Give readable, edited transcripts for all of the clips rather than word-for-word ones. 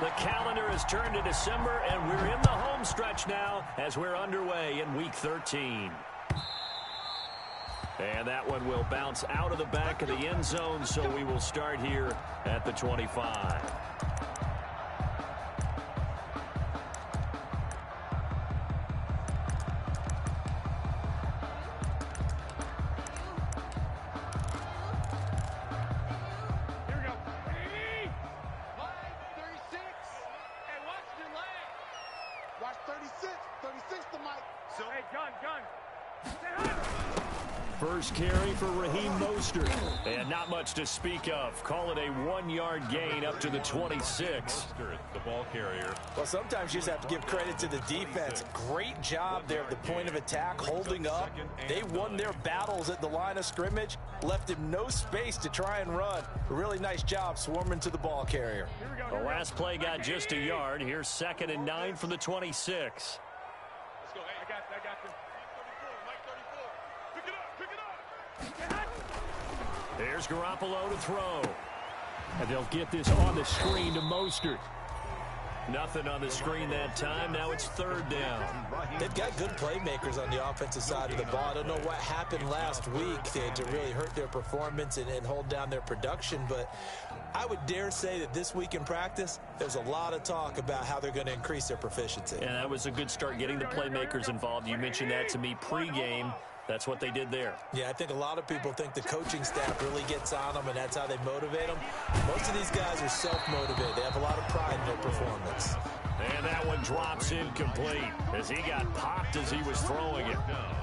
The calendar has turned to December, and we're in the home stretch now as we're underway in Week 13. And that one will bounce out of the back of the end zone, so we will start here at the 25. First carry for Raheem Mostert. And not much to speak of. Call it a 1-yard gain up to the 26. The ball carrier. Well, sometimes you just have to give credit to the defense. Great job there at the point of attack, holding up. They won their battles at the line of scrimmage, left him no space to try and run. A really nice job swarming to the ball carrier. The last play got just a yard. Here's 2nd and 9 from the 26. Let's go. Hey, I got you. There's Garoppolo to throw. And they'll get this on the screen to Mostert. Nothing on the screen that time. Now it's 3rd down. They've got good playmakers on the offensive side of the ball. I don't know what happened last week to really hurt their performance and hold down their production, but I would dare say that this week in practice, there's a lot of talk about how they're going to increase their proficiency. And that was a good start getting the playmakers involved. You mentioned that to me pregame. That's what they did there. Yeah, I think a lot of people think the coaching staff really gets on them, and that's how they motivate them. Most of these guys are self-motivated. They have a lot of pride in their performance. And that one drops incomplete as he got popped as he was throwing it.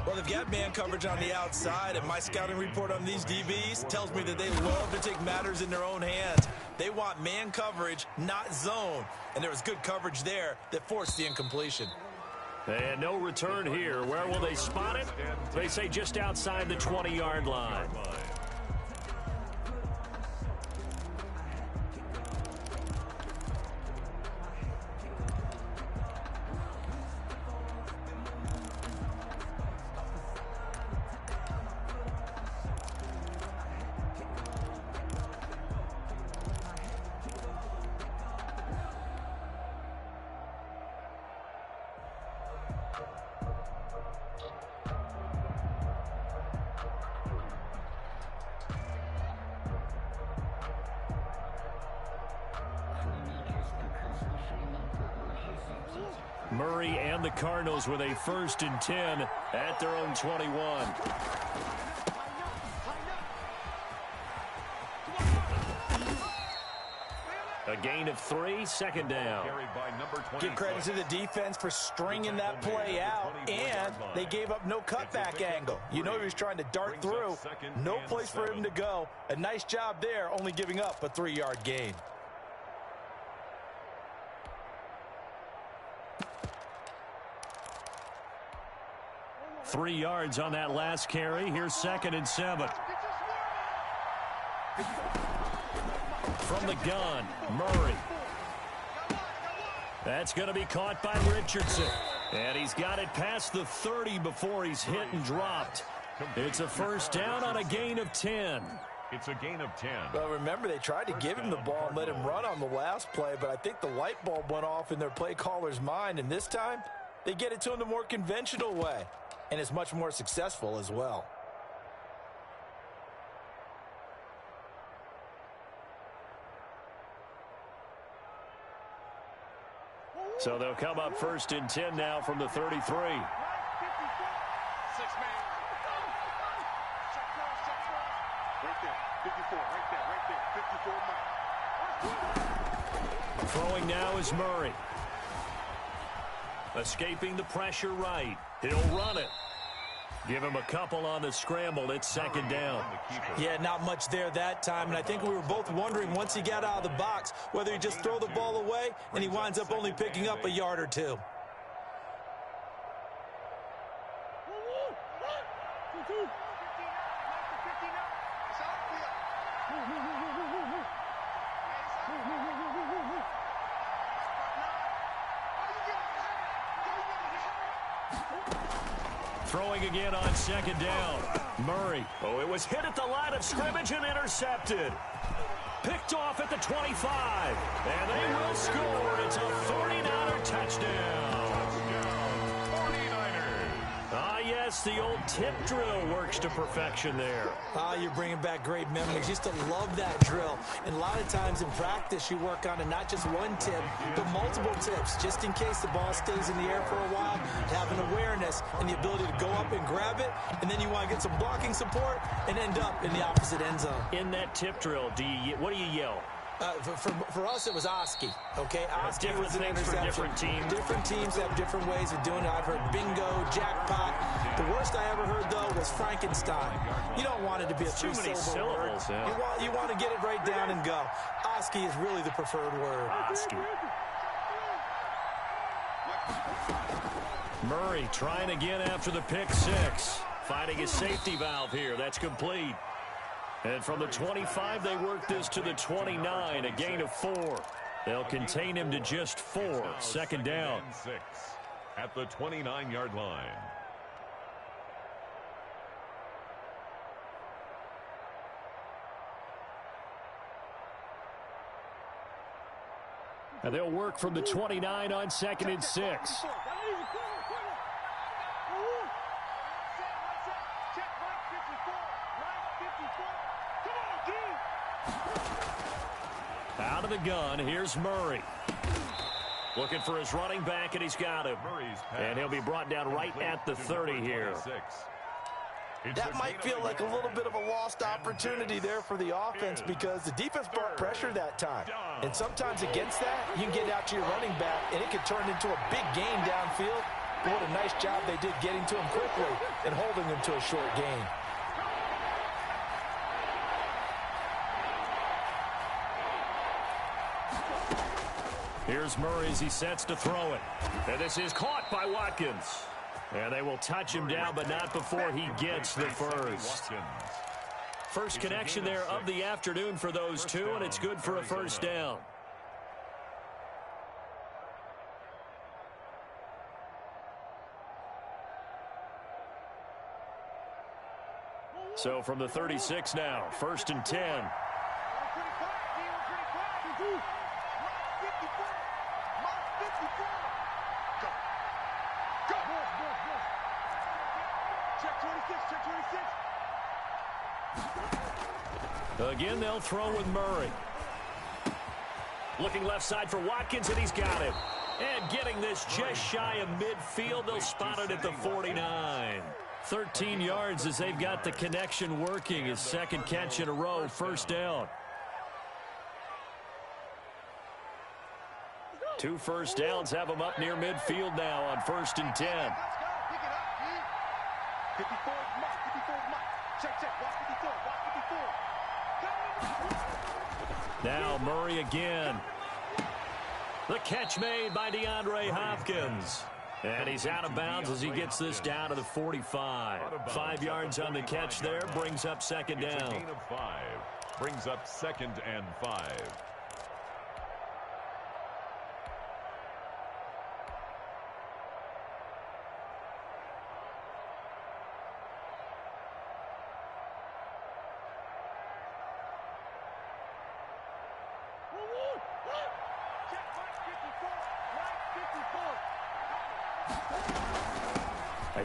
Well, they've got man coverage on the outside, and my scouting report on these DBs tells me that they love to take matters in their own hands. They want man coverage, not zone. And there was good coverage there that forced the incompletion. And no return here. Where will they spot it? They say just outside the 20-yard line. Murray and the Cardinals with a 1st and 10 at their own 21. A gain of 3, 2nd down. Give credit to the defense for stringing that play out, and they gave up no cutback angle. You know he was trying to dart through. No place for him to go. A nice job there, only giving up a 3-yard gain. Three yards on that last carry. Here's 2nd and 7. From the gun, Murray. That's going to be caught by Richardson. And he's got it past the 30 before he's hit and dropped. It's a 1st down on a gain of 10. It's a gain of 10. Well, remember, they tried to give him the ball and let him run on the last play, but I think the light bulb went off in their play caller's mind, and this time they get it to him the more conventional way. And it's much more successful as well. So they'll come up 1st and 10 now from the 33. 6 man. Right there. 54. Right there. 54 man. Throwing now is Murray. Escaping the pressure right. He'll run it. Give him a couple on the scramble. It's 2nd down. Yeah, not much there that time. And I think we were both wondering once he got out of the box whether he'd just throw the ball away and he winds up only picking up a yard or 2. Throwing again on 2nd down. Murray. Oh, it was hit at the line of scrimmage and intercepted. Picked picked off at the 25. And they will score. It's a 49er touchdown. Yes, the old tip drill works to perfection there. You're bringing back great memories. Used to love that drill. And a lot of times in practice, you work on it, not just one tip, but multiple tips, just in case the ball stays in the air for a while, have an awareness and the ability to go up and grab it, and then you want to get some blocking support and end up in the opposite end zone. In that tip drill, what do you yell? For us, it was Oski. Okay, Oski was an interception. Different teams. Different teams have different ways of doing it. I've heard bingo, jackpot. The worst I ever heard, though, was Frankenstein. You don't want it to be a three-syllable word. Yeah. You want to get it right down and go. Oski is really the preferred word. Oski. Murray trying again after the pick six. Finding his safety valve here. That's complete. And from the 25, they work this to the 29, a gain of 4. They'll contain him to just 4. Second down. 6 at the 29-yard line. And they'll work from the 29 on 2nd and 6. Out of the gun, here's Murray. Looking for his running back, and he's got him. And he'll be brought down right at the 30 here. That might feel like a little bit of a lost opportunity there for the offense because the defense brought pressure that time. And sometimes against that, you can get out to your running back, and it can turn into a big gain downfield. But what a nice job they did getting to him quickly and holding him to a short gain. Here's Murray as he sets to throw it. And this is caught by Watkins. And they will touch him down, but not before he gets the first. First connection there of the afternoon for those two, and it's good for a first down. So from the 36 now, 1st and 10. Again, they'll throw with Murray. Looking left side for Watkins, and he's got him. And getting this just shy of midfield, they'll spot it at the 49. 13 yards as they've got the connection working. His second catch in a row, first down. 2 first downs have him up near midfield now on 1st and 10. 54, Mark, 54, Mark. Check, watch 54, watch 54. Now Murray again. The catch made by DeAndre Hopkins. And he's out of bounds as he gets this down to the 45. 5 yards on the catch there, brings up second down. It's a gain of 5. Brings up 2nd and 5.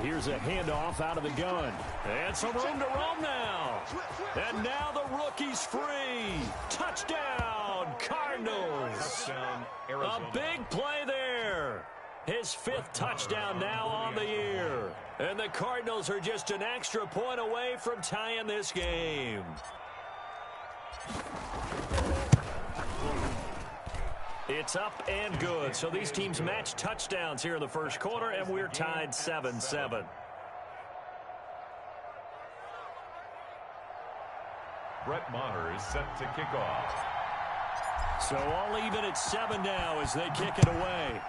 Here's a handoff out of the gun. And some room to roam now. And now the rookie's free. Touchdown, Cardinals. Touchdown, Arizona. A big play there. His 5th touchdown now on the year. And the Cardinals are just an extra point away from tying this game. It's up and good. So these teams match touchdowns here in the first quarter, and we're tied 7-7. Brett Maher is set to kick off. So all even at 7 now as they kick it away.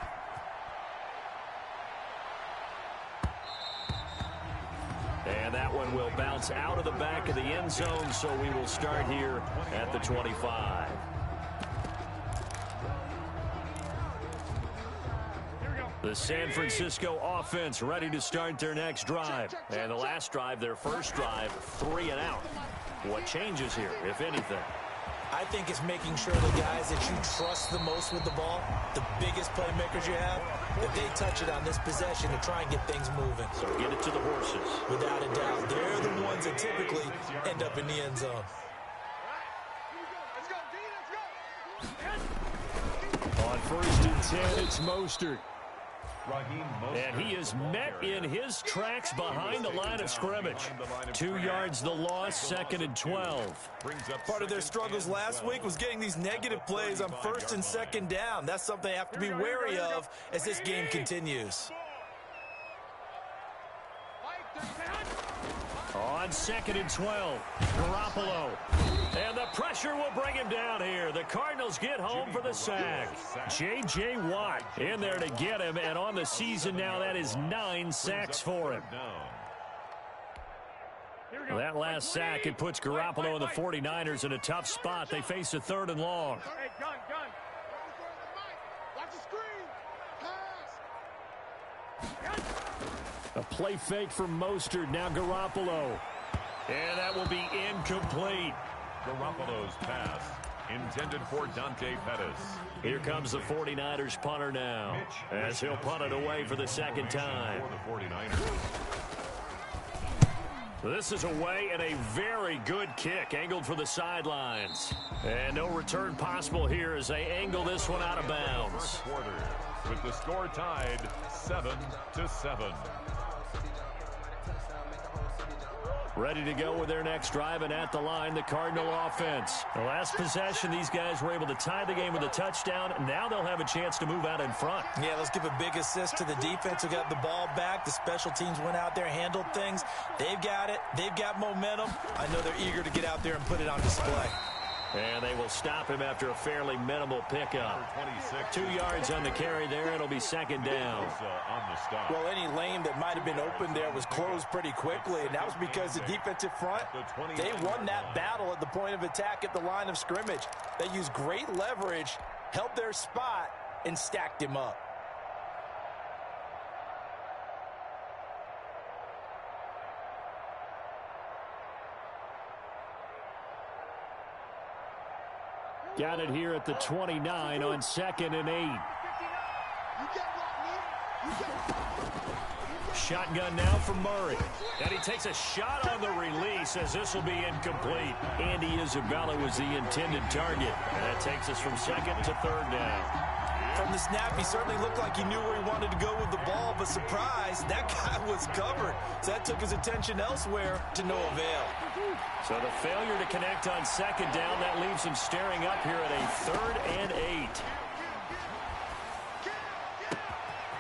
And that one will bounce out of the back of the end zone, so we will start here at the 25. The San Francisco offense ready to start their next drive. And the last drive, their first drive, 3 and out. What changes here, if anything? I think it's making sure the guys that you trust the most with the ball, the biggest playmakers you have, that they touch it on this possession to try and get things moving. So get it to the horses. Without a doubt, they're the ones that typically end up in the end zone. On 1st and 10, it's Mostert. And he is met in his tracks behind the line of scrimmage. 2 yards the loss, 2nd and 12. Part of their struggles last week was getting these negative plays on 1st and 2nd down. That's something they have to be wary of as this game continues. On 2nd and 12, Garoppolo. And the pressure will bring him down here. The Cardinals get home for the sack. J.J. Watt in there to get him, and on the season now, that is 9 sacks for him. That last sack, it puts Garoppolo and the 49ers in a tough spot. They face a 3rd and long. Hey, gun. Watch the screen. Pass. A play fake from Mostert, now Garoppolo. And that will be incomplete. Garoppolo's pass intended for Dante Pettis. Here comes the 49ers punter now, as he'll punt it away for the 2nd time. For the 49ers. This is away and a very good kick, angled for the sidelines. And no return possible here as they angle this one out of bounds. Quarter, with the score tied 7-7. Ready to go with their next drive, and at the line, the Cardinal offense. The last possession, these guys were able to tie the game with a touchdown. Now they'll have a chance to move out in front. Yeah, let's give a big assist to the defense who got the ball back. The special teams went out there, handled things. They've got it. They've got momentum. I know they're eager to get out there and put it on display. And they will stop him after a fairly minimal pickup. 2 yards on the carry there. It'll be 2nd down. Well, any lane that might have been open there was closed pretty quickly, and that was because the defensive front, they won that battle at the point of attack at the line of scrimmage. They used great leverage, held their spot, and stacked him up. Got it here at the 29 on 2nd and 8. Shotgun now for Murray. And he takes a shot on the release as this will be incomplete. Andy Isabella was the intended target. And that takes us from 2nd to 3rd down. From the snap, he certainly looked like he knew where he wanted to go with the ball, but surprise, that guy was covered. So that took his attention elsewhere to no avail. So the failure to connect on 2nd down, that leaves him staring up here at a 3rd and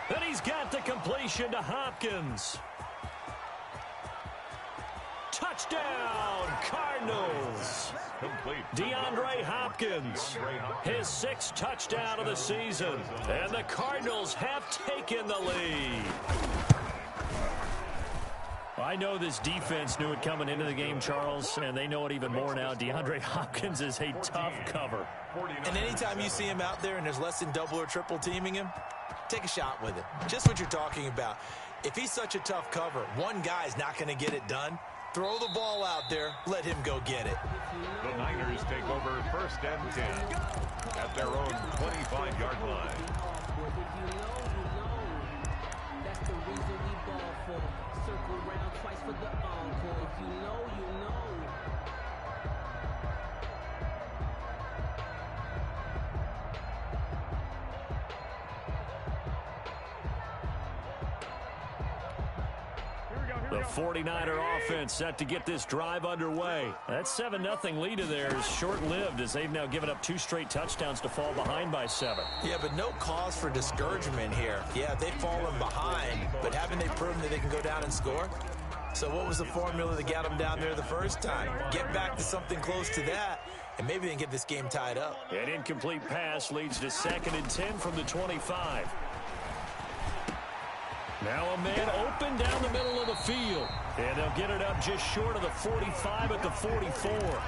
8. And he's got the completion to Hopkins. Touchdown, Cardinals. Complete. DeAndre Hopkins, his 6th touchdown of the season. And the Cardinals have taken the lead. I know this defense knew it coming into the game, Charles, and they know it even more now. DeAndre Hopkins is a tough cover. And anytime you see him out there and there's less than double or triple teaming him, take a shot with it. Just what you're talking about. If he's such a tough cover, one guy's not going to get it done. Throw the ball out there. Let him go get it. The Niners take over 1st and 10 at their own 25-yard line. That's the reason we ball for. Circle round twice for the encore. If you know, you know. The 49er offense set to get this drive underway. That 7-0 lead of theirs is short-lived as they've now given up 2 straight touchdowns to fall behind by 7. Yeah, but no cause for discouragement here. Yeah, they've fallen behind, but haven't they proven that they can go down and score? So what was the formula that got them down there the first time? Get back to something close to that, and maybe they can get this game tied up. An incomplete pass leads to 2nd and 10 from the 25. Now a man open down the middle of the field. And they'll get it up just short of the 45 at the 44.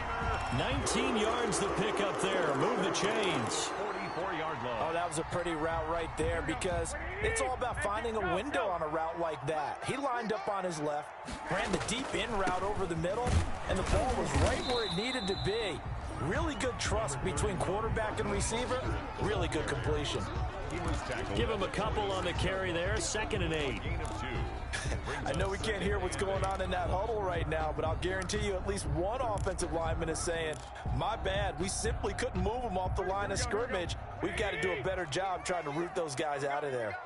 19 yards the pick up there. Move the chains. 44-yard line. Oh, that was a pretty route right there because it's all about finding a window on a route like that. He lined up on his left, ran the deep in route over the middle, and the ball was right where it needed to be. Really good trust between quarterback and receiver. Really good completion. Give him a couple on the carry there. 2nd and 8. I know we can't hear what's going on in that huddle right now, but I'll guarantee you at least one offensive lineman is saying, my bad, we simply couldn't move them off the line of scrimmage. We've got to do a better job trying to root those guys out of there.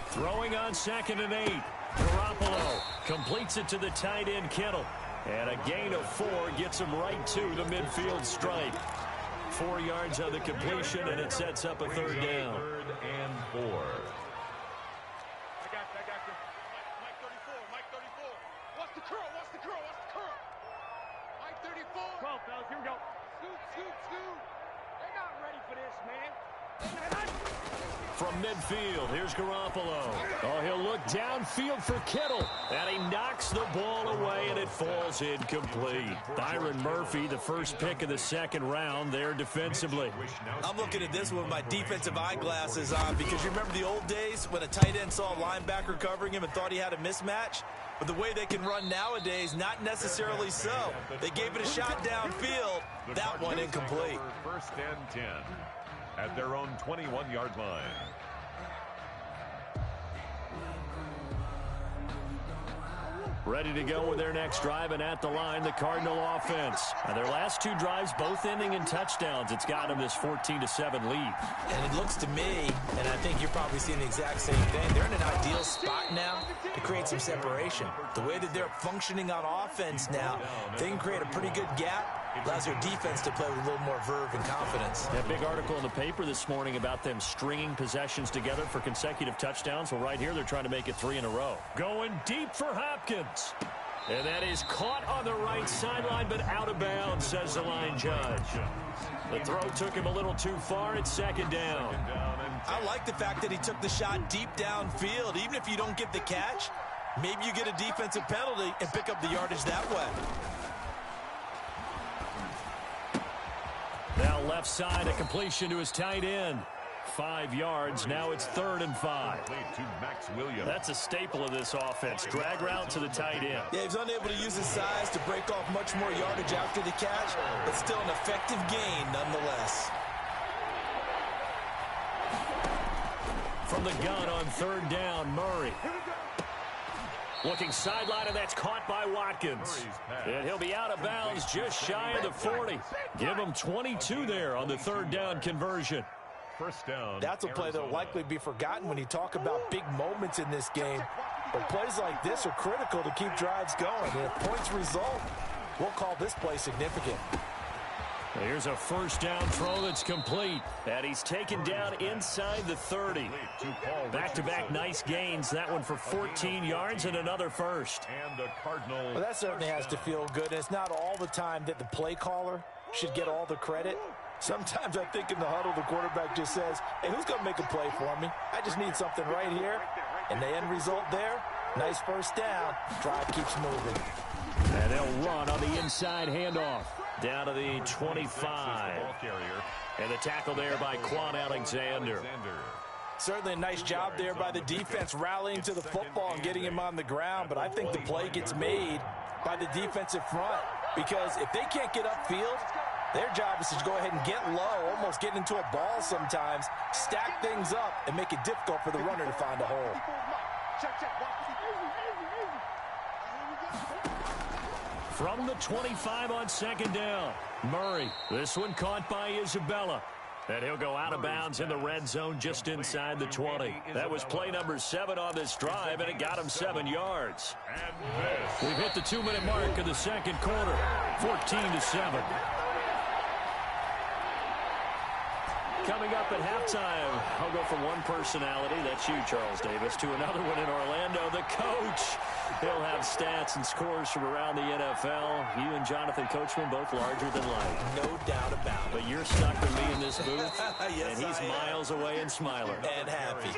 Throwing on 2nd and 8. Garoppolo completes it to the tight end, Kittle. And a gain of 4 gets him right to the midfield stripe. 4 yards on the completion, and it sets up a 3rd down. 3rd and 4. I got you. Mike 34, Mike 34. What's the curl? Mike 34. 12, fellas, here we go. Scoot. They're not ready for this, man. From midfield, here's Garoppolo. Oh, he'll look downfield for Kittle. And he knocks the ball away, and it falls incomplete. Byron Murphy, the first pick of the 2nd round there defensively. I'm looking at this with my defensive eyeglasses on because you remember the old days when a tight end saw a linebacker covering him and thought he had a mismatch? But the way they can run nowadays, not necessarily so. They gave it a shot downfield. That one incomplete. 1st and 10 at their own 21-yard line. Ready to go with their next drive, and at the line, the Cardinal offense. And their last 2 drives, both ending in touchdowns. It's got them this 14-7 lead. And it looks to me, and I think you're probably seeing the exact same thing, they're in an ideal spot now to create some separation. The way that they're functioning on offense now, they can create a pretty good gap. Allows their defense to play with a little more verve and confidence. A big article in the paper this morning about them stringing possessions together for consecutive touchdowns. Well, right here, they're trying to make it 3 in a row. Going deep for Hopkins. And that is caught on the right sideline, but out of bounds, says the line judge. The throw took him a little too far. It's 2nd down. I like the fact that he took the shot deep downfield. Even if you don't get the catch, maybe you get a defensive penalty and pick up the yardage that way. Now left side, a completion to his tight end. 5 yards. Now it's 3rd and 5. That's a staple of this offense. Drag route to the tight end. Yeah, he's unable to use his size to break off much more yardage after the catch, but still an effective gain nonetheless. From the gun on 3rd down, Murray. Looking sideline, and that's caught by Watkins. And he'll be out of bounds just shy of the 40. Give him 22 there on the 3rd down conversion. 1st down. That's a play that will likely be forgotten when you talk about big moments in this game. But plays like this are critical to keep drives going. And if points result, we'll call this play significant. Here's a 1st down throw that's complete. And he's taken down inside the 30. Back-to-back nice gains. That one for 14 yards and another first. And the Cardinal. Well, that certainly has to feel good. And it's not all the time that the play caller should get all the credit. Sometimes I think in the huddle, the quarterback just says, hey, who's going to make a play for me? I just need something right here. And the end result there, nice 1st down. Drive keeps moving. And they'll run on the inside handoff. Down to the 25. And the tackle there by Quan Alexander. Certainly a nice job there by the defense rallying to the football and getting him on the ground. But I think the play gets made by the defensive front. Because if they can't get upfield, their job is to go ahead and get low, almost get into a ball sometimes, stack things up, and make it difficult for the runner to find a hole. From the 25 on 2nd down, Murray. This one caught by Isabella. And he'll go out of bounds in the red zone just inside the 20. That was play number 7 on this drive, and it got him 7 yards. We've hit the 2-minute mark of the 2nd quarter, 14-7. Coming up at halftime, I'll go from one personality, that's you, Charles Davis, to another one in Orlando, the coach. He'll have stats and scores from around the NFL. You and Jonathan Coachman, both larger than life. No doubt about it. But you're stuck with me in this booth, yes, and he's miles away and smiling. And happy.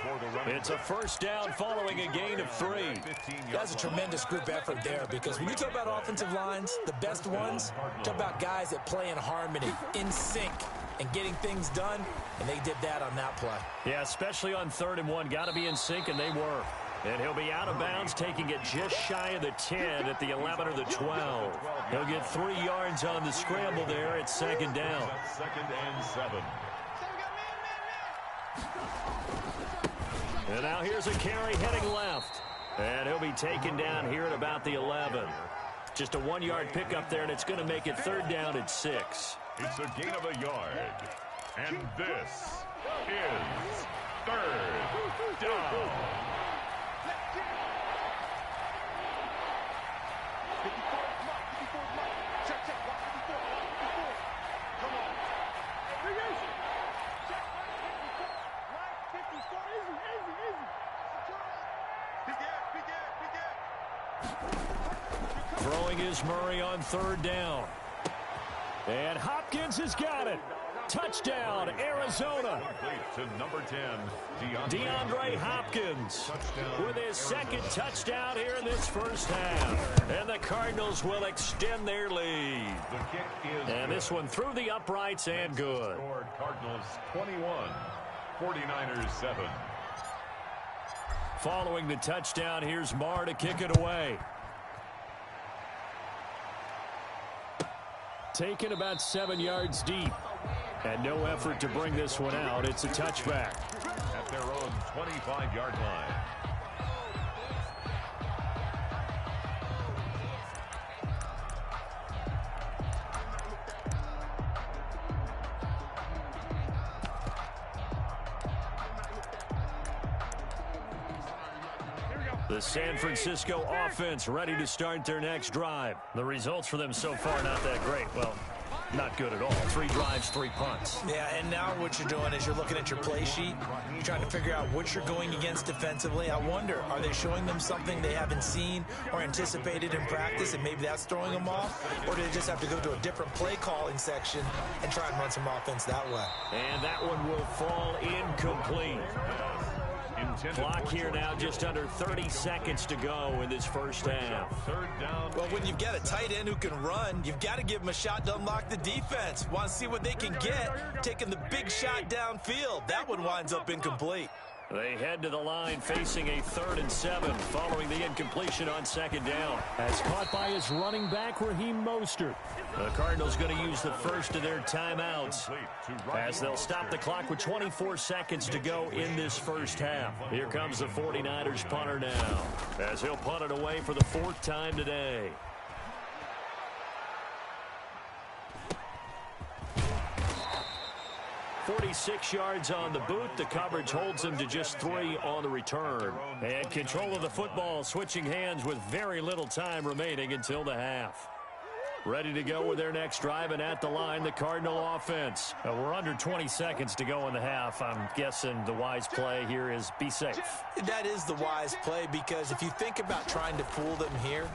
It's a 1st down following a gain of 3. That's a tremendous group effort there, because when you talk about offensive lines, the best ones, talk about guys that play in harmony, in sync, and getting things done, and they did that on that play. Yeah, especially on 3rd and 1. Got to be in sync, and they were. And he'll be out of bounds, taking it just shy of the 10 at the 11 or the 12. He'll get 3 yards on the scramble there at second down. Second and 7. And now here's a carry heading left. And he'll be taken down here at about the 11. Just a 1-yard pickup there, and it's going to make it third down at 6. It's a gain of a yard. And this is third down. Throwing is Murray on third down. And Hopkins has got it. Touchdown, Arizona. To number 10, DeAndre Hopkins with his second touchdown here in this first half. And the Cardinals will extend their lead. The kick is and this one through the uprights and good. Cardinals 21, 49ers 7. Following the touchdown, here's Marr to kick it away. Taken about 7 yards deep. And no effort to bring this one out. It's a touchback. At their own 25-yard line. The San Francisco offense ready to start their next drive. The results for them so far not that great. Well, not good at all. 3 drives, 3 punts. Yeah, and now what you're doing is you're looking at your play sheet. You're trying to figure out what you're going against defensively. I wonder, are they showing them something they haven't seen or anticipated in practice, and maybe that's throwing them off? Or do they just have to go to a different play calling section and try and run some offense that way? And that one will fall incomplete. Clock here now, just under 30 seconds to go in this first half. Third down. Well, when you've got a tight end who can run, you've got to give him a shot to unlock the defense. Want to see what they can get, taking the big shot downfield. That one winds up incomplete. They head to the line facing a 3rd and 7 following the incompletion on second down. As caught by his running back, Raheem Mostert. The Cardinals going to use the first of their timeouts as they'll stop the clock with 24 seconds to go in this first half. Here comes the 49ers punter now as he'll punt it away for the 4th time today. .46 yards on the boot. The coverage holds him to just 3 on the return. And control of the football switching hands with very little time remaining until the half. Ready to go with their next drive, and at the line, the Cardinal offense. We're under 20 seconds to go in the half. I'm guessing the wise play here is be safe. That is the wise play, because if you think about trying to fool them here,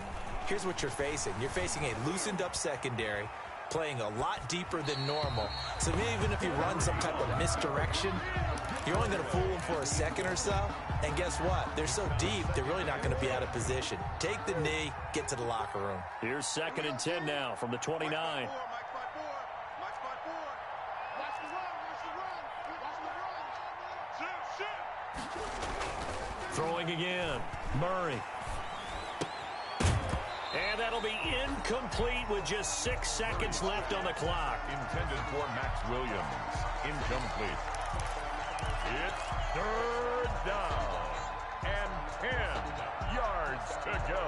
here's what you're facing. You're facing a loosened up secondary, playing a lot deeper than normal. So even if you run some type of misdirection, you're only going to fool them for a second or so. And guess what? They're so deep, they're really not going to be out of position. Take the knee, get to the locker room. Here's 2nd and 10 now from the 29. Throwing again. Murray. And that'll be incomplete with just 6 seconds left on the clock. Intended for Max Williams. Incomplete. It's 3rd down and 10 yards to go.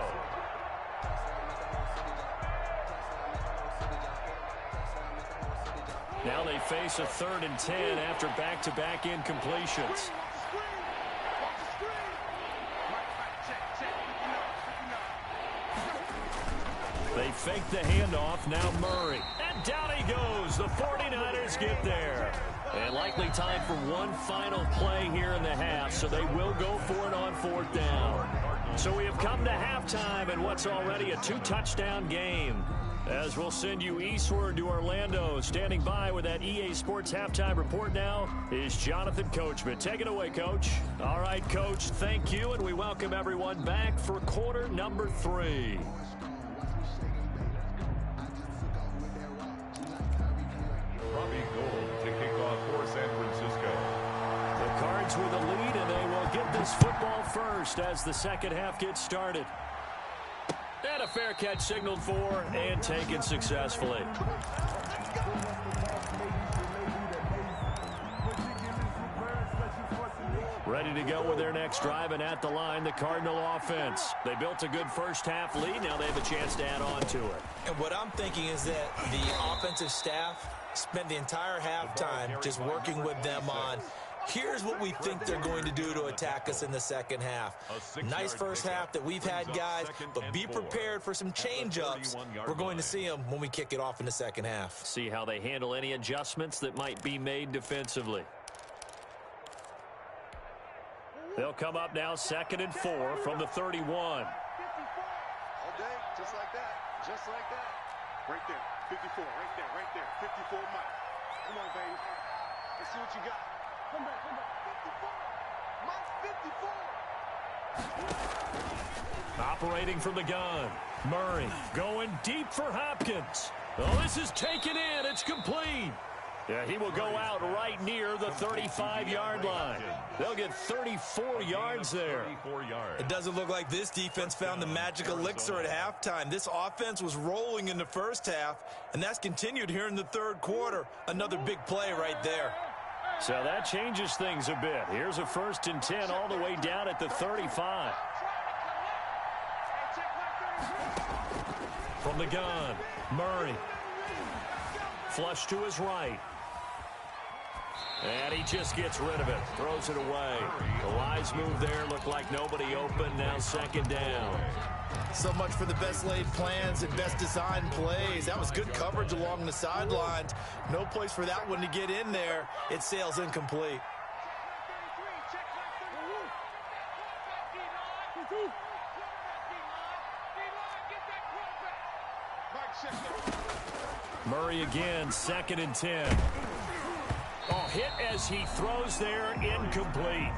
Now they face a 3rd and 10 after back-to-back incompletions. They fake the handoff. Now Murray. And down he goes. The 49ers get there. And likely time for one final play here in the half, so they will go for it on 4th down. So we have come to halftime in what's already a 2-touchdown game. As we'll send you eastward to Orlando. Standing by with that EA Sports halftime report now is Jonathan Coachman. Take it away, Coach. All right, Coach, thank you, and we welcome everyone back for quarter number 3. Gold to kick off for San Francisco. The Cards with a lead, and they will get this football first as the second half gets started. And a fair catch signaled for and taken successfully. Ready to go with their next drive, and at the line, the Cardinal offense. They built a good first half lead. Now they have a chance to add on to it. And what I'm thinking is that the offensive staff spent the entire halftime just working with them on, here's what we think they're going to do to attack us in the second half. Nice first half that we've had, guys, but be prepared for some change-ups. We're going to see them when we kick it off in the second half. See how they handle any adjustments that might be made defensively. They'll come up now 2nd and 4 from the 31. All day, just like that. Just like that. Right there. 54. Right there. Right there. 54 Mike. Come on, baby. Let's see what you got. Come back. 54. Mike, 54. Operating from the gun. Murray going deep for Hopkins. Oh, this is taken in. It's complete. Yeah, he will go out right near the 35-yard line. They'll get 34 yards there. It doesn't look like this defense found the magic elixir at halftime. This offense was rolling in the first half, and that's continued here in the third quarter. Another big play right there. So that changes things a bit. Here's a 1st and 10 all the way down at the 35. From the gun, Murray. Flush to his right. And he just gets rid of it. Throws it away. The wise move there. Looked like nobody open. Now 2nd down. So much for the best laid plans and best designed plays. That was good coverage along the sidelines. No place for that one to get in there. It sails incomplete. Murray again, 2nd and 10. Oh, hit as he throws there, incomplete.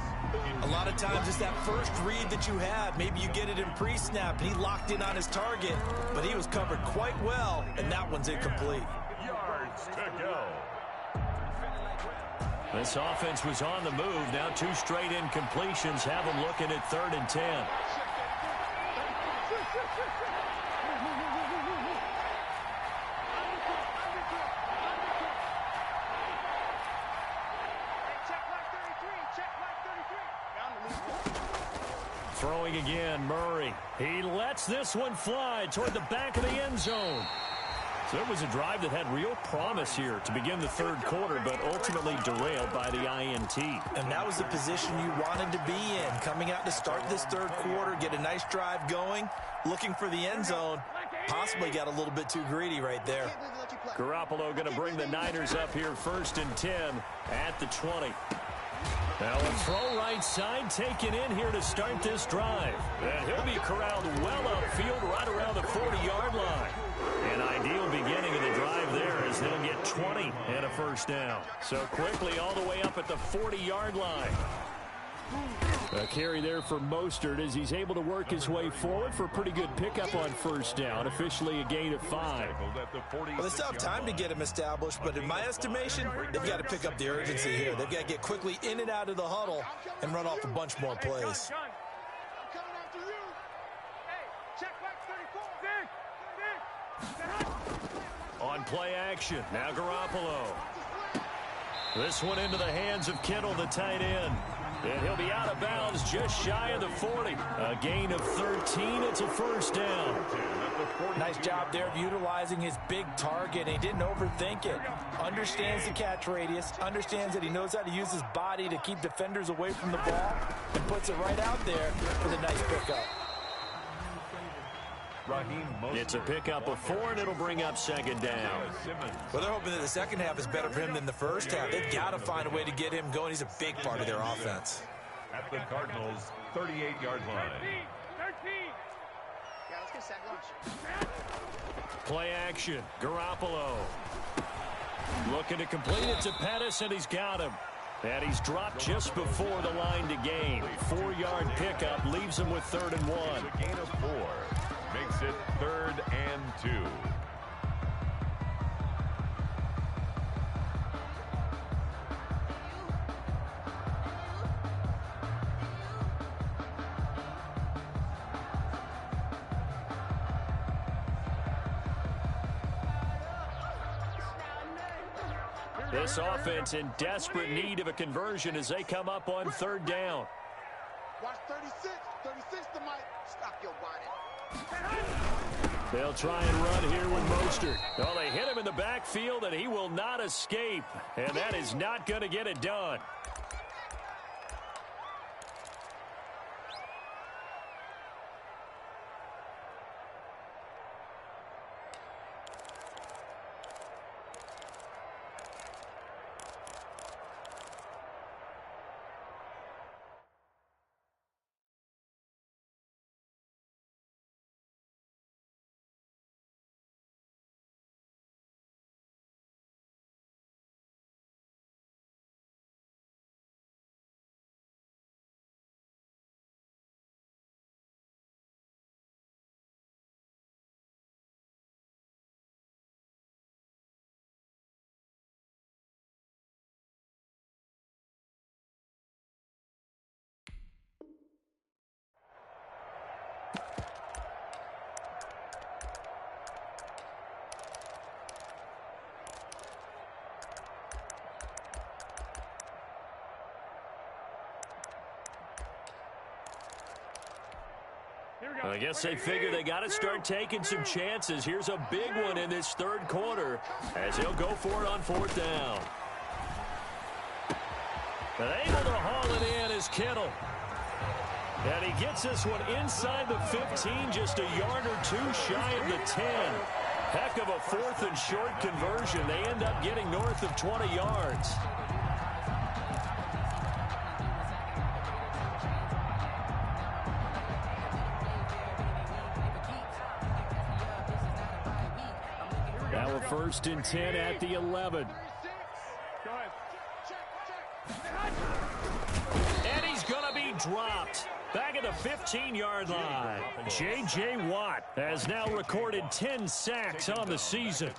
A lot of times it's that first read that you have. Maybe you get it in pre-snap, and he locked in on his target, but he was covered quite well, and that one's incomplete. Yards to go. This offense was on the move. Now 2 straight incompletions have them looking at 3rd and 10. Throwing again, Murray. He lets this one fly toward the back of the end zone. So it was a drive that had real promise here to begin the third quarter, but ultimately derailed by the INT. And that was the position you wanted to be in, coming out to start this third quarter, get a nice drive going, looking for the end zone. Possibly got a little bit too greedy right there. Garoppolo going to bring the Niners up here 1st and 10 at the 20. Now a throw right side taken in here to start this drive. And he'll be corralled well upfield right around the 40-yard line. An ideal beginning of the drive there as they'll get 20 and a 1st down. So quickly all the way up at the 40-yard line. A carry there for Mostert as he's able to work his way forward for a pretty good pickup on 1st down. Officially a gain of 5. Well, they still have time to get him established, but in my estimation, they've got to pick up the urgency here. They've got to get quickly in and out of the huddle and run off a bunch more plays. On play action, now Garoppolo. This one into the hands of Kittle, the tight end. And he'll be out of bounds just shy of the 40. A gain of 13. It's a 1st down. Nice job there of utilizing his big target. He didn't overthink it. Understands the catch radius. Understands that he knows how to use his body to keep defenders away from the ball. And puts it right out there with a nice pickup. It's a pickup of 4, and it'll bring up 2nd down. Well, they're hoping that the second half is better for him than the first half. They've got to find a way to get him going. He's a big part of their offense. At the Cardinals' 38-yard line. 13. Yeah, let's get a sack lunch. Play action, Garoppolo. Looking to complete it to Pettis, and he's got him. And he's dropped just before the line to gain. 4-yard pickup leaves him with 3rd and 1. A gain of 4 makes it 3rd and 2. This offense in desperate need of a conversion as they come up on third down. Watch 36. 36 to Mike. Stop your whining. They'll try and run here with Mostert. Well, they hit him in the backfield, and he will not escape. And that is not going to get it done. I guess they figure they got to start taking some chances. Here's a big one in this third quarter as he'll go for it on fourth down. And able to haul it in is Kittle. And he gets this one inside the 15, just a yard or two shy of the 10. Heck of a fourth and short conversion. They end up getting north of 20 yards. Now a 1st and 10 at the 11. And he's going to be dropped. Back at the 15-yard line. J.J. Watt has now recorded 10 sacks on the season.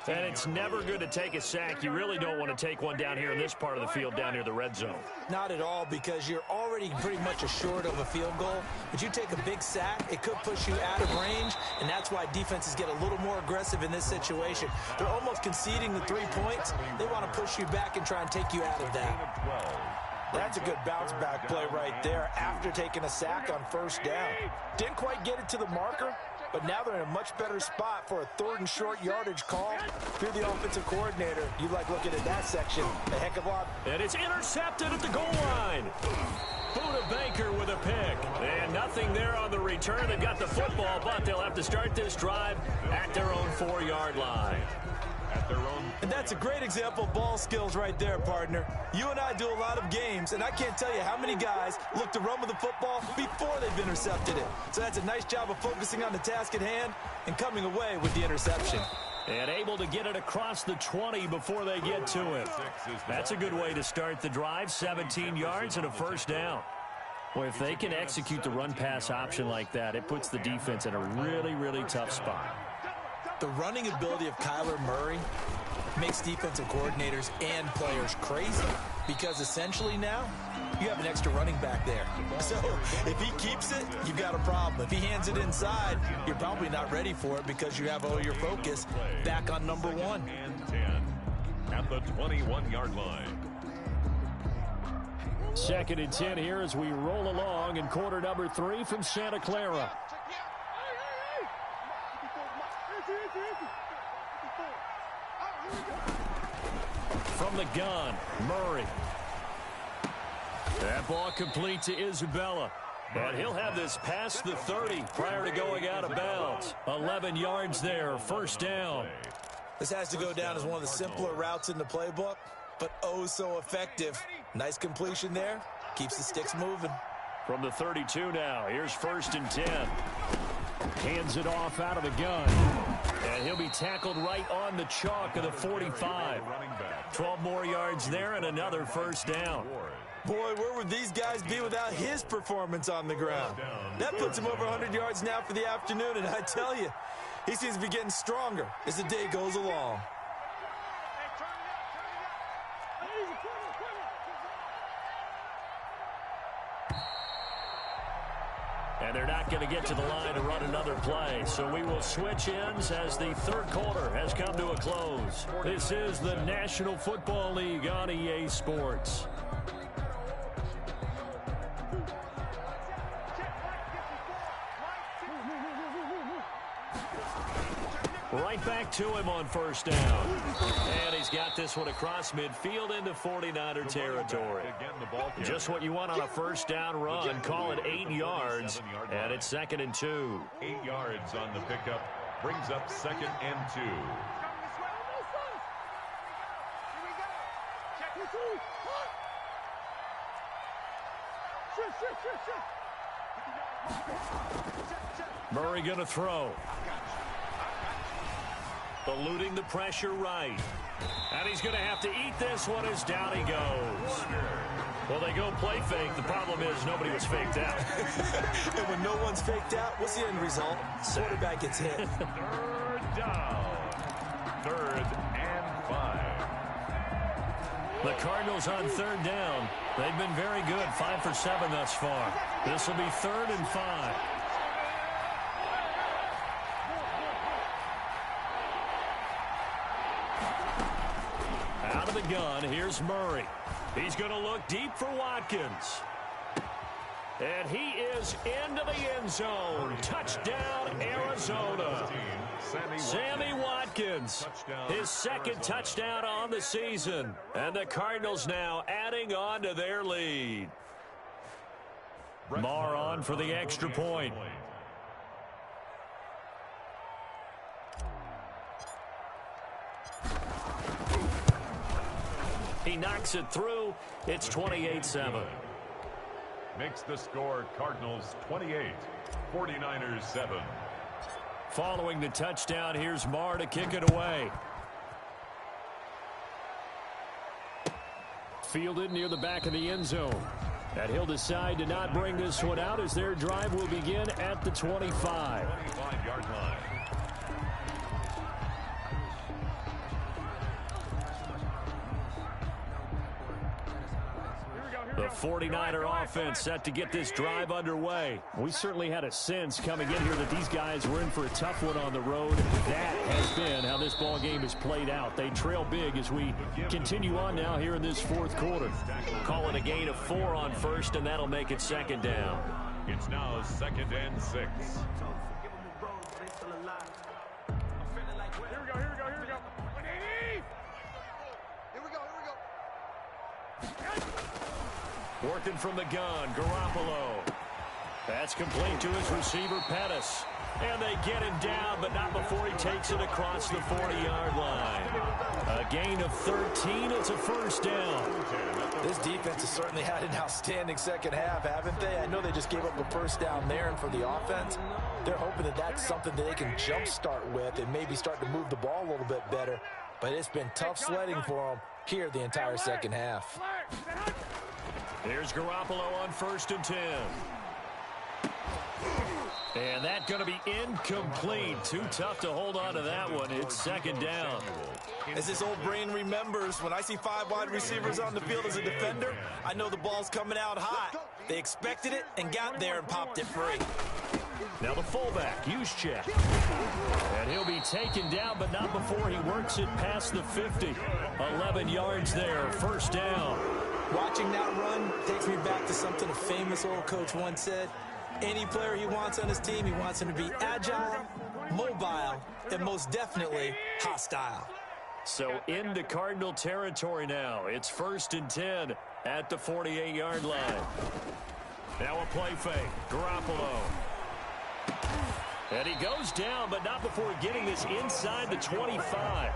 And it's never good to take a sack. You really don't want to take one down here in this part of the field, down near the red zone. Not at all, because you're already pretty much assured of a field goal. But you take a big sack, it could push you out of range, and that's why defenses get a little more aggressive in this situation. They're almost conceding the 3 points. They want to push you back and try and take you out of that. That's a good bounce-back play right there after taking a sack on first down. Didn't quite get it to the marker, but now they're in a much better spot for a 3rd and short yardage call. If you're the offensive coordinator, you like looking at that section a heck of a lot. And it's intercepted at the goal line. Buda Baker with a pick. And nothing there on the return. They've got the football, but they'll have to start this drive at their own 4-yard line. And that's a great example of ball skills right there, partner. You and I do a lot of games, and I can't tell you how many guys look to run with the football before they've intercepted it. So that's a nice job of focusing on the task at hand and coming away with the interception. And able to get it across the 20 before they get to it. That's a good way to start the drive. 17 yards and a 1st down. Well, if they can execute the run-pass option like that, it puts the defense in a really, really tough spot. The running ability of Kyler Murray makes defensive coordinators and players crazy, because essentially now you have an extra running back there. So if he keeps it, you've got a problem. If he hands it inside, you're probably not ready for it because you have all your focus back on number 1. And 10 at the 21-yard line. 2nd and 10 here as we roll along in quarter number 3 from Santa Clara. From the gun, Murray. That ball complete to Isabella. And he'll have this past the 30 prior to going out of bounds. 11 yards there, 1st down. This has to go down as one of the simpler routes in the playbook, but oh so effective. Nice completion there. Keeps the sticks moving. From the 32 now, here's 1st and 10. Hands it off out of the gun. And he'll be tackled right on the chalk of the 45. 12 more yards there and another 1st down. Boy, where would these guys be without his performance on the ground? That puts him over 100 yards now for the afternoon, and I tell you, he seems to be getting stronger as the day goes along. And they're not going to get to the line to run another play. So we will switch ends as the third quarter has come to a close. This is the National Football League on EA Sports. Right back to him on first down. And he's got this one across midfield into 49er territory. Just what you want on a first down run. Call it 8 yards. And it's 2nd and 2. 8 yards on the pickup. Brings up 2nd and 2. Murray going to throw. Eluding the pressure right. And he's going to have to eat this one as down he goes. Well, they go play fake. The problem is nobody was faked out. And when no one's faked out, what's the end result? Quarterback gets hit. 3rd down. 3rd and 5. The Cardinals on 3rd down. They've been very good. 5 for 7 thus far. This will be 3rd and 5. Out of the gun, here's Murray. He's going to look deep for Watkins. And he is into the end zone. Touchdown, Arizona. Sammy Watkins, his 2nd touchdown on the season. And the Cardinals now adding on to their lead. Marr on for the extra point. He knocks it through. It's 28-7. Makes the score Cardinals 28, 49ers 7. Following the touchdown, here's Marr to kick it away. Fielded near the back of the end zone. And he'll decide to not bring this one out as their drive will begin at the 25. 25-yard line. The 49er offense set to get this drive underway. We certainly had a sense coming in here that these guys were in for a tough one on the road. That has been how this ball game has played out. They trail big as we continue on now here in this 4th quarter. Call it a gain of 4 on first, and that'll make it 2nd down. It's now 2nd and 6. Here we go. Working from the gun, Garoppolo. That's complete to his receiver, Pettis. And they get him down, but not before he takes it across the 40-yard line. A gain of 13. It's a first down. This defense has certainly had an outstanding second half, haven't they? I know they just gave up a first down there, and for the offense, they're hoping that that's something that they can jumpstart with and maybe start to move the ball a little bit better. But it's been tough sledding for them here the entire second half. Here's Garoppolo on 1st and 10. And that's going to be incomplete. Too tough to hold on to that one. It's 2nd down. As this old brain remembers, when I see 5 wide receivers on the field as a defender, I know the ball's coming out hot. They expected it and got there and popped it free. Now the fullback, Juszczyk. And he'll be taken down, but not before he works it past the 50. 11 yards there, first down. Watching that run takes me back to something a famous old coach once said. Any player he wants on his team, he wants him to be agile, mobile, and most definitely hostile. So into Cardinal territory now. It's 1st and 10 at the 48-yard line. Now a play fake. Garoppolo. And he goes down, but not before getting this inside the 25.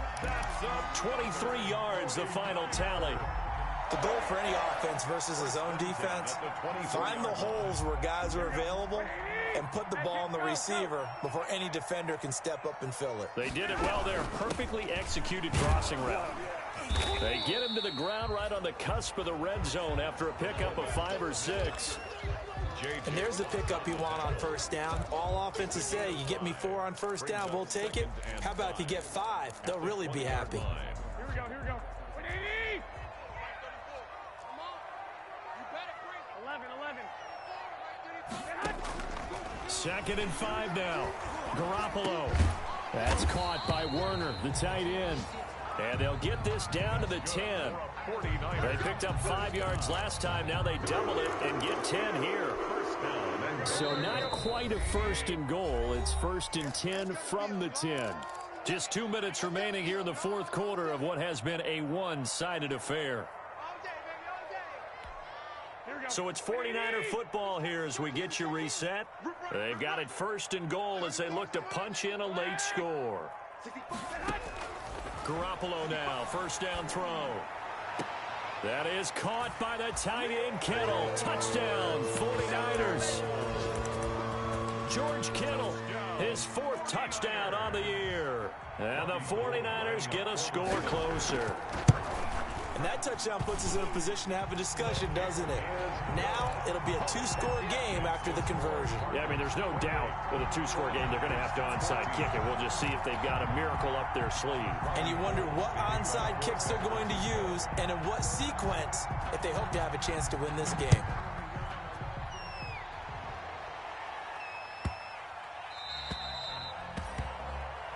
23 yards, the final tally. The goal for any offense versus his own defense, find the holes where guys are available and put the ball in the receiver before any defender can step up and fill it. They did it well there. Perfectly executed crossing route. They get him to the ground right on the cusp of the red zone after a pickup of 5 or 6. And there's the pickup you want on first down. All offenses say, you get me 4 on first down, we'll take it. How about if you get 5? They'll really be happy. Here we go. 11. 2nd and 5 now. Garoppolo. That's caught by Werner, the tight end. And they'll get this down to the 10. They picked up 5 yards last time. Now they double it and get 10 here. So not quite a 1st and goal. It's 1st and 10 from the 10. Just 2 minutes remaining here in the 4th quarter of what has been a one-sided affair. So it's 49er football here as we get you reset. They've got it 1st and goal as they look to punch in a late score. Garoppolo now, 1st down throw. That is caught by the tight end Kittle. Touchdown, 49ers. George Kittle, his 4th touchdown on the year. And the 49ers get a score closer. And that touchdown puts us in a position to have a discussion, doesn't it? Now it'll be a 2-score game after the conversion. Yeah, I mean, there's no doubt with a 2-score game they're going to have to onside kick it. We'll just see if they've got a miracle up their sleeve. And you wonder what onside kicks they're going to use and in what sequence if they hope to have a chance to win this game.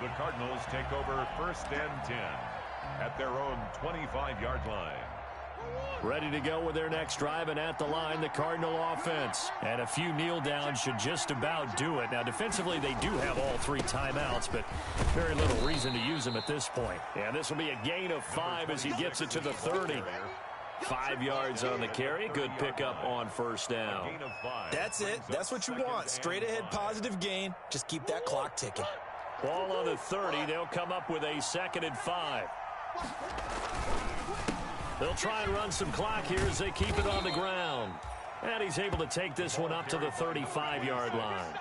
The Cardinals take over 1st and 10 at their own 25-yard line. Ready to go with their next drive, and at the line, the Cardinal offense. And a few kneel downs should just about do it. Now, defensively, they do have all 3 timeouts, but very little reason to use them at this point. And this will be a gain of 5 as he gets it to the 30. 5 yards on the carry. Good pickup on 1st down. That's it. That's what you want. Straight ahead positive gain. Just keep that clock ticking. Ball on the 30. They'll come up with a 2nd and 5. They'll try and run some clock here as they keep it on the ground. And he's able to take this one up to the 35-yard line.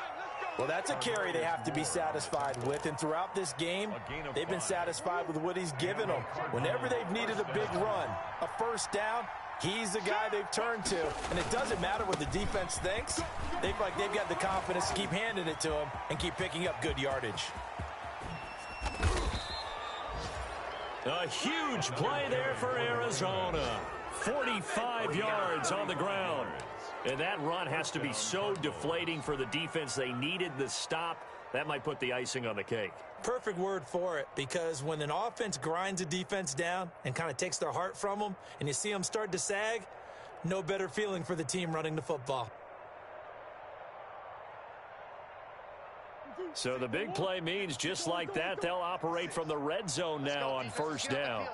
Well, that's a carry they have to be satisfied with. And throughout this game, they've been satisfied with what he's given them. Whenever they've needed a big run, a 1st down, he's the guy they've turned to. And it doesn't matter what the defense thinks. They feel like they've got the confidence to keep handing it to him and keep picking up good yardage. A huge play there for Arizona. 45 yards on the ground. And that run has to be so deflating for the defense. They needed the stop. That might put the icing on the cake. Perfect word for it, because when an offense grinds a defense down and kind of takes their heart from them, and you see them start to sag, no better feeling for the team running the football. So the big play means just like that, they'll operate from the red zone now on 1st down.